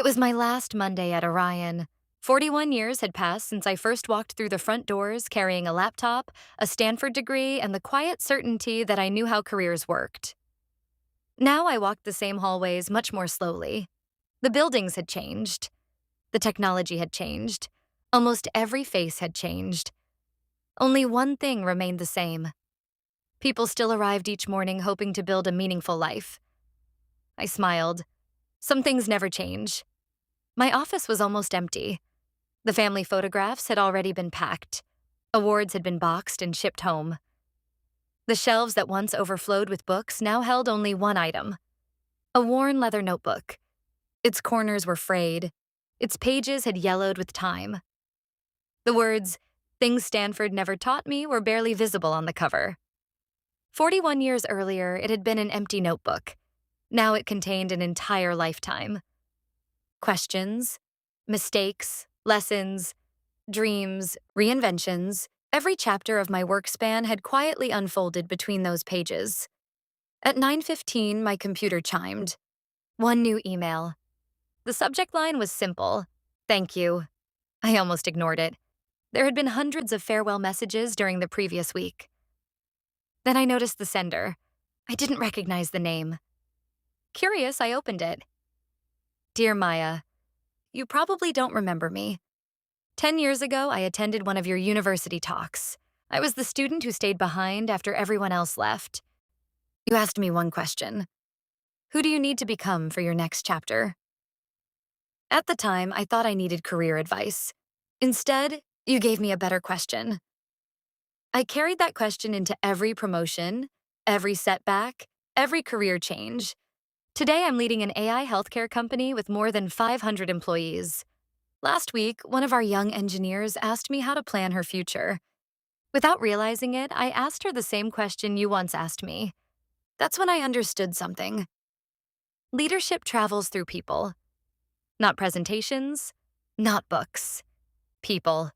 It was my last Monday at Orion. 41 years had passed since I first walked through the front doors carrying a laptop, a Stanford degree, and the quiet certainty that I knew how careers worked. Now I walked the same hallways much more slowly. The buildings had changed. The technology had changed. Almost every face had changed. Only one thing remained the same. People still arrived each morning hoping to build a meaningful life. I smiled. Some things never change. My office was almost empty. The family photographs had already been packed. Awards had been boxed and shipped home. The shelves that once overflowed with books now held only one item: a worn leather notebook. Its corners were frayed. Its pages had yellowed with time. The words, "Things Stanford Never Taught Me," were barely visible on the cover. 41 years earlier, it had been an empty notebook. Now it contained an entire lifetime. Questions, mistakes, lessons, dreams, reinventions. Every chapter of my work span had quietly unfolded between those pages. At 9:15, my computer chimed. One new email. The subject line was simple: "Thank you." I almost ignored it. There had been hundreds of farewell messages during the previous week. Then I noticed the sender. I didn't recognize the name. Curious, I opened it. "Dear Maya, you probably don't remember me. 10 years ago, I attended one of your university talks. I was the student who stayed behind after everyone else left. You asked me one question: who do you need to become for your next chapter? At the time, I thought I needed career advice. Instead, you gave me a better question. I carried that question into every promotion, every setback, every career change. Today, I'm leading an AI healthcare company with more than 500 employees. Last week, one of our young engineers asked me how to plan her future. Without realizing it, I asked her the same question you once asked me. That's when I understood something. Leadership travels through people. Not presentations, not books. People.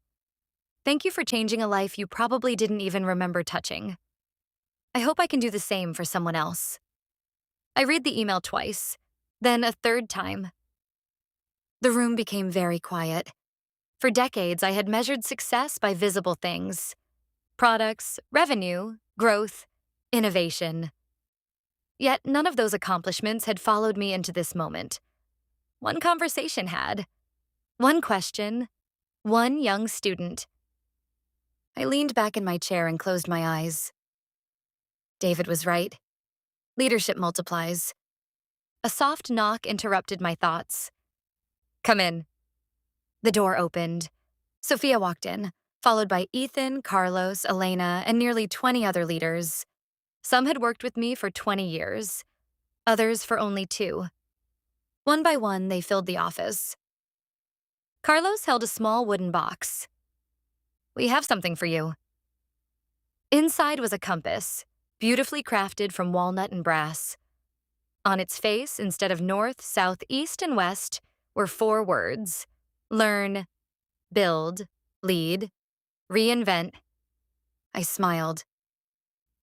Thank you for changing a life you probably didn't even remember touching. I hope I can do the same for someone else. I read the email twice, then a third time. The room became very quiet. For decades, I had measured success by visible things: products, revenue, growth, innovation. Yet none of those accomplishments had followed me into this moment. One conversation had. One question. One young student. I leaned back in my chair and closed my eyes. David was right. Leadership multiplies. A soft knock interrupted my thoughts. "Come in." The door opened. Sophia walked in, followed by Ethan, Carlos, Elena, and nearly 20 other leaders. Some had worked with me for 20 years, others for only 2. One by one, they filled the office. Carlos held a small wooden box. "We have something for you." Inside was a compass, beautifully crafted from walnut and brass. On its face, instead of north, south, east, and west, were 4 words: learn, build, lead, reinvent. I smiled.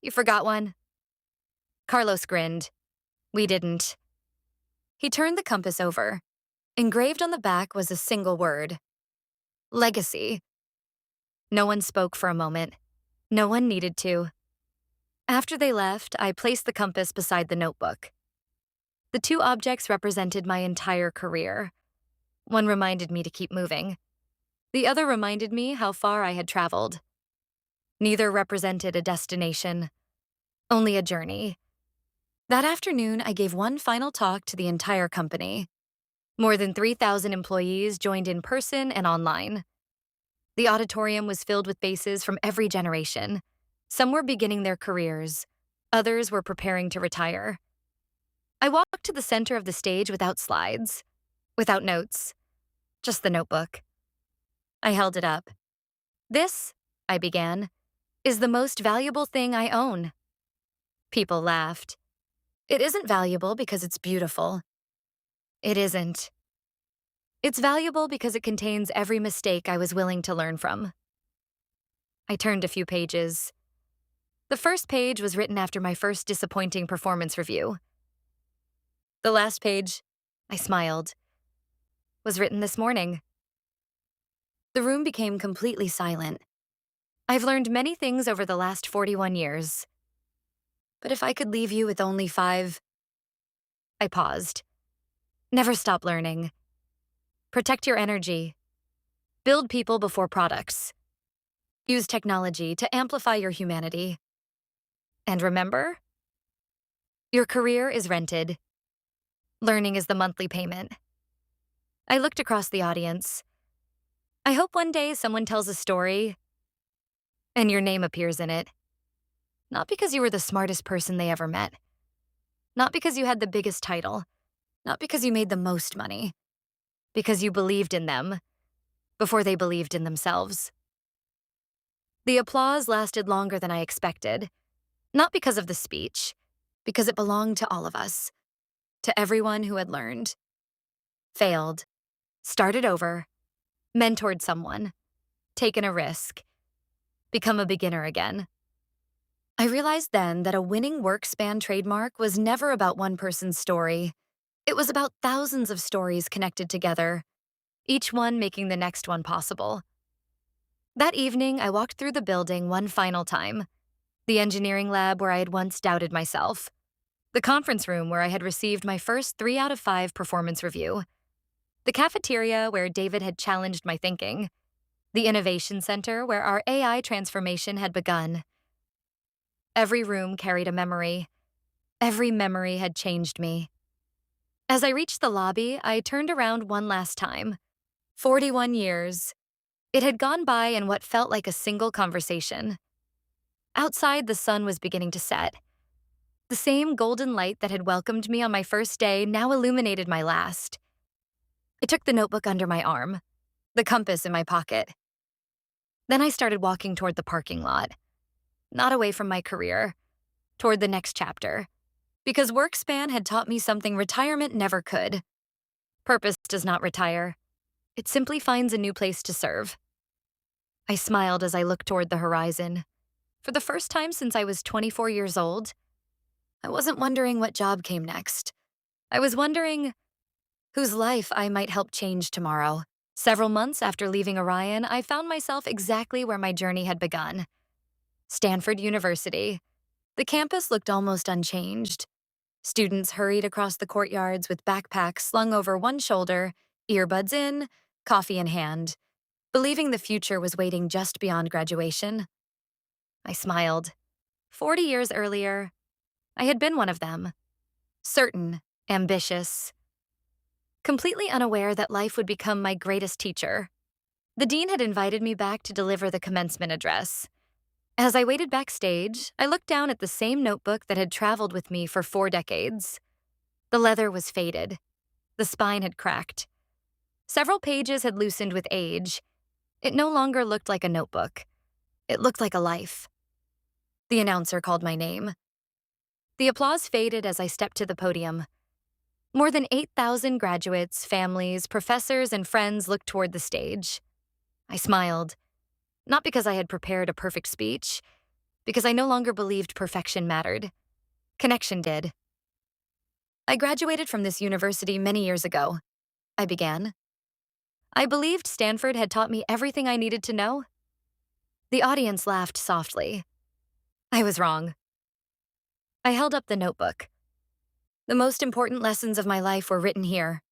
"You forgot one?" Carlos grinned. "We didn't." He turned the compass over. Engraved on the back was a single word: legacy. No one spoke for a moment. No one needed to. After they left, I placed the compass beside the notebook. The 2 objects represented my entire career. One reminded me to keep moving. The other reminded me how far I had traveled. Neither represented a destination, only a journey. That afternoon, I gave one final talk to the entire company. More than 3,000 employees joined in person and online. The auditorium was filled with faces from every generation. Some were beginning their careers. Others were preparing to retire. I walked to the center of the stage without slides, without notes, just the notebook. I held it up. "This," I began, "is the most valuable thing I own." People laughed. "It isn't valuable because it's beautiful." It isn't. It's valuable because it contains every mistake I was willing to learn from. I turned a few pages. The first page was written after my first disappointing performance review. The last page, I smiled. was written this morning. The room became completely silent. I've learned many things over the last 41 years. But if I could leave you with only 5, I paused. Never stop learning. Protect your energy. Build people before products. Use technology to amplify your humanity. And remember, your career is rented. Learning is the monthly payment. I looked across the audience. I hope one day someone tells a story and your name appears in it. Not because you were the smartest person they ever met. Not because you had the biggest title. Not because you made the most money. Because you believed in them before they believed in themselves. The applause lasted longer than I expected. Not because of the speech, because it belonged to all of us. To everyone who had learned, failed, started over, mentored someone, taken a risk, become a beginner again. I realized then that a winning workspan trademark was never about one person's story. It was about thousands of stories connected together, each one making the next one possible. That evening, I walked through the building one final time. The engineering lab where I had once doubted myself. The conference room where I had received my first 3 out of 5 performance review. The cafeteria where David had challenged my thinking. The innovation center where our AI transformation had begun. Every room carried a memory. Every memory had changed me. As I reached the lobby, I turned around one last time. 41 years. It had gone by in what felt like a single conversation. Outside, the sun was beginning to set. The same golden light that had welcomed me on my first day now illuminated my last. I took the notebook under my arm, the compass in my pocket. Then I started walking toward the parking lot. Not away from my career, toward the next chapter. Because Workspan had taught me something retirement never could. Purpose does not retire. It simply finds a new place to serve. I smiled as I looked toward the horizon. For the first time since I was 24 years old, I wasn't wondering what job came next. I was wondering whose life I might help change tomorrow. Several months after leaving Orion, I found myself exactly where my journey had begun. Stanford University. The campus looked almost unchanged. Students hurried across the courtyards with backpacks slung over one shoulder, earbuds in, coffee in hand, believing the future was waiting just beyond graduation. I smiled. 40 years earlier, I had been one of them. Certain, ambitious, completely unaware that life would become my greatest teacher. The dean had invited me back to deliver the commencement address. As I waited backstage, I looked down at the same notebook that had traveled with me for 4 decades. The leather was faded. The spine had cracked. Several pages had loosened with age. It no longer looked like a notebook. It looked like a life. The announcer called my name. The applause faded as I stepped to the podium. More than 8,000 graduates, families, professors, and friends looked toward the stage. I smiled. Not because I had prepared a perfect speech, because I no longer believed perfection mattered. Connection did. I graduated from this university many years ago. I began. I believed Stanford had taught me everything I needed to know. The audience laughed softly. I was wrong. I held up the notebook. The most important lessons of my life were written here.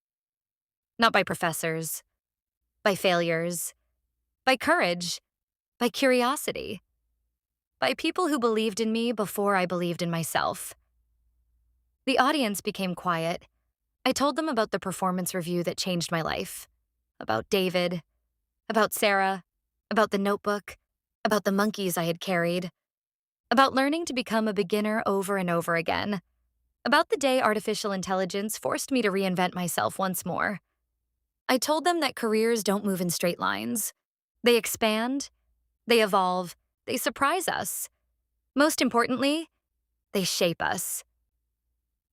Not by professors, by failures, by courage, by curiosity, by people who believed in me before I believed in myself. The audience became quiet. I told them about the performance review that changed my life, about David, about Sarah, about the notebook, about the monkeys I had carried, about learning to become a beginner over and over again, about the day artificial intelligence forced me to reinvent myself once more. I told them that careers don't move in straight lines. They expand, they evolve, they surprise us. Most importantly, they shape us.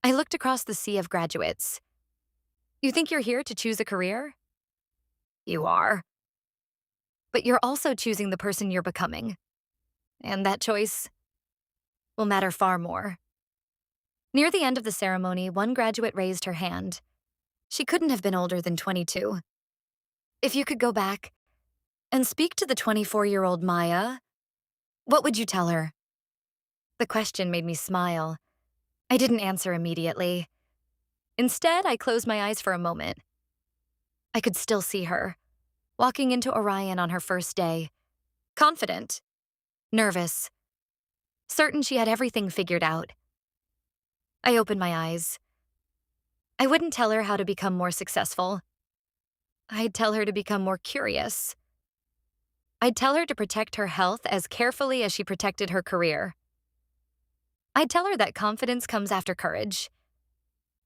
I looked across the sea of graduates. You think you're here to choose a career? You are. But you're also choosing the person you're becoming. And that choice will matter far more. Near the end of the ceremony, one graduate raised her hand. She couldn't have been older than 22. If you could go back and speak to the 24-year-old Maya, what would you tell her? The question made me smile. I didn't answer immediately. Instead, I closed my eyes for a moment. I could still see her, walking into Orion on her first day, confident, nervous, certain she had everything figured out. I opened my eyes. I wouldn't tell her how to become more successful. I'd tell her to become more curious. I'd tell her to protect her health as carefully as she protected her career. I'd tell her that confidence comes after courage.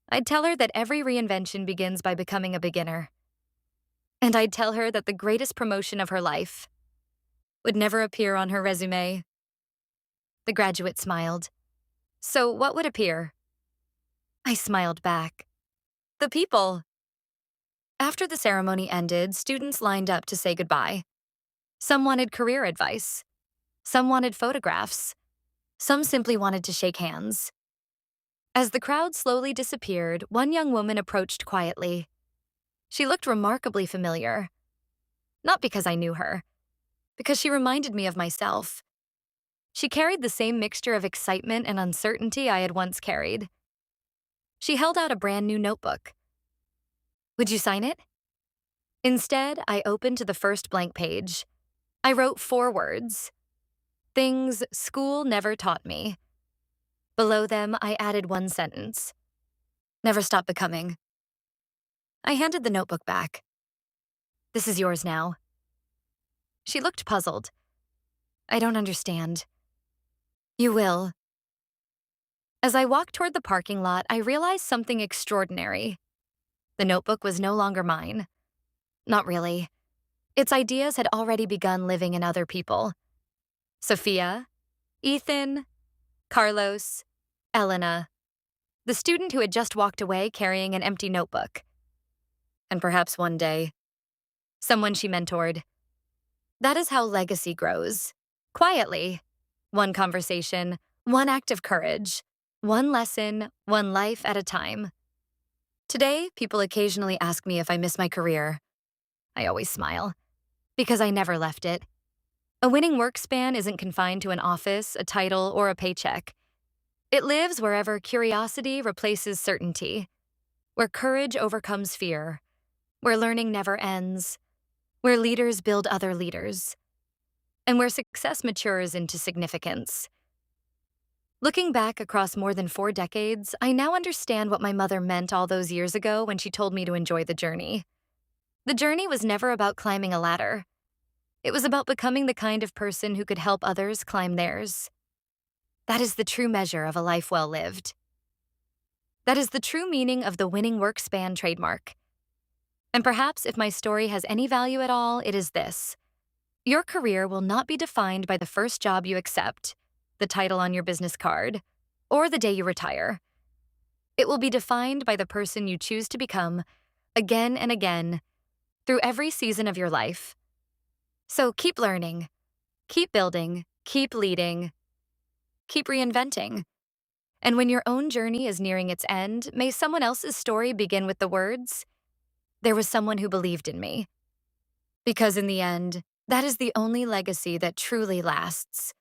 I'd tell her that every reinvention begins by becoming a beginner. And I'd tell her that the greatest promotion of her life would never appear on her resume. The graduate smiled. So what would appear? I smiled back. The people. After the ceremony ended, students lined up to say goodbye. Some wanted career advice. Some wanted photographs. Some simply wanted to shake hands. As the crowd slowly disappeared, one young woman approached quietly. She looked remarkably familiar. Not because I knew her, because she reminded me of myself. She carried the same mixture of excitement and uncertainty I had once carried. She held out a brand new notebook. Would you sign it? Instead, I opened to the first blank page. I wrote 4 words. Things school never taught me. Below them, I added 1 sentence. Never stop becoming. I handed the notebook back. This is yours now. She looked puzzled. I don't understand. You will. As I walked toward the parking lot, I realized something extraordinary. The notebook was no longer mine. Not really. Its ideas had already begun living in other people. Sophia, Ethan, Carlos, Elena, the student who had just walked away carrying an empty notebook. And perhaps one day, someone she mentored. That is how legacy grows. Quietly. One conversation, one act of courage, one lesson, one life at a time. Today, people occasionally ask me if I miss my career. I always smile, because I never left it. A winning work span isn't confined to an office, a title, or a paycheck. It lives wherever curiosity replaces certainty, where courage overcomes fear, where learning never ends, where leaders build other leaders, and where success matures into significance. Looking back across more than 4 decades, I now understand what my mother meant all those years ago when she told me to enjoy the journey. The journey was never about climbing a ladder. It was about becoming the kind of person who could help others climb theirs. That is the true measure of a life well lived. That is the true meaning of the winning work span trademark. And perhaps if my story has any value at all, it is this. Your career will not be defined by the first job you accept, the title on your business card, or the day you retire. It will be defined by the person you choose to become, again and again, through every season of your life. So keep learning, keep building, keep leading, keep reinventing. And when your own journey is nearing its end, may someone else's story begin with the words, "There was someone who believed in me." Because in the end, that is the only legacy that truly lasts.